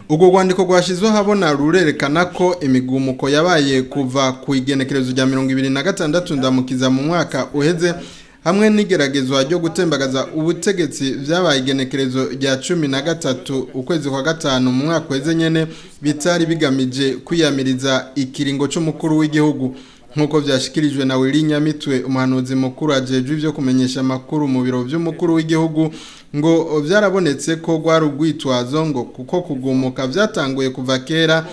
Ubwo rwandiko rwashizwe habona rurerekana ko imigumuko yabaye kuva ku igenekerezo rya 2026 ndamukiza mu mwaka uheze hamwe n'igeragezwa ryo gutembagaza ubutegetsi vyabaye igenekerezo rya 13 ukwezi kwa gatanu mu mwaka uheze nyene bitari bigamije kwiyamiriza ikiringo c'umukuru w'igihugu nkuko vyashikirijwe na Willy Nyamitwe umuhanuzi mukuru ajejwe ivyo kumenyesha makuru mu biro vy'umukuru w'igihugu ngo vyarabonetse ko rwarugwitwazo ngo kuko kugumuka vyatanguye kuva kera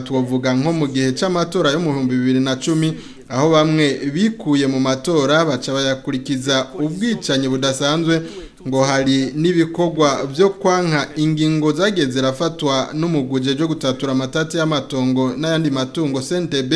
tuvuga nko mu gihe c'amatora yo mu 2010 aho bamwe bikuye mu matora baca bayakurikiza ubwicanyi budasanzwe ngo hari n'ibikorwa byo kwanka ingingo zageze rafatwa n'umuguje ryo gutatura amatati y'amatongo n'ayandi matungo CNTB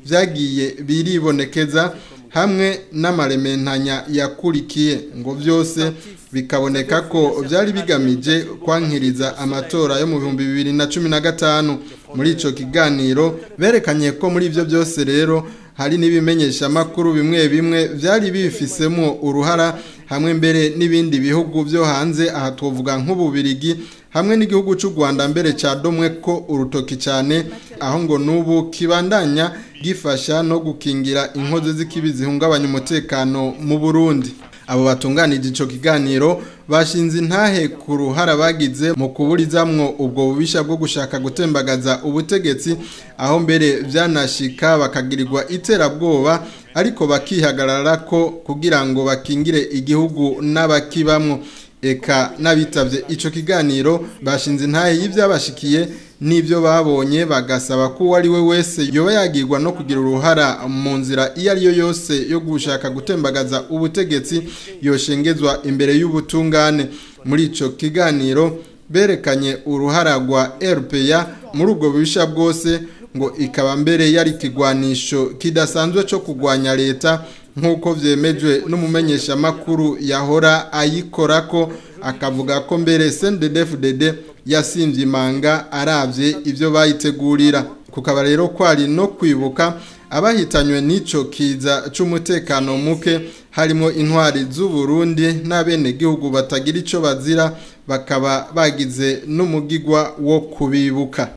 vyagiye biribonekeza hamwe n'amarementanya yakurikiye ngo byose bikaboneka ko byari bigamije kwankiriza amatora yo mu 2015 muri ico kiganiro berekanye ko muri ivyo byose rero hari n'ibimenyesha makuru bimwe bimwe byari bifisemo uruhara hamwe mbere n'ibindi bihugu byo hanze aha tuvuga nk'ububirigi hamwe n'igihugu cy'u Rwanda mbere cadomwe ko urutoki cyane aho ngo nubu kibandanya gifasha no gukingira inkozi z'ikibi zihungabanya umutekano mu Burundi. Abo batunganije ico kiganiro bashinze intahe ku ruhara bagize mu kuburizamwo ubwo bubisha bwo gushaka gutembagaza ubutegetsi aho mbere vyanashika bakagirirwa iterabwoba ariko bakihagarara ko kugira ngo bakingire igihugu n'abakibamwo. Eka nabitavye ico kiganiro bashinze intahe y'ivyabashikiye n'ivyo babonye bagasaba ko wari we wese yoba yagirwa no kugira uruhara mu nzira iyo ari yo yose yo gushaka gutembagaza ubutegetsi yoshengezwa imbere y'ubutungane. Muri ico kiganiro berekanye uruhara rwa RPA muri ubwo bubisha bwose ngo ikaba mbere yari kigwanisho kidasanzwe cyo kugwanya leta nkuko vyemejwe n'umumenyesha makuru yahora ayikorako akavuga ko mbere CNDD-FDD yasimvye imanga aravye ivyo bayitegurira kukaba rero kwari no kwibuka abahitanywe n'ico kiza c'umutekano muke harimo intwari z'u Burundi n'abene gihugu batagira ico bazira bakaba bagize n'umugigwa wo kubibuka.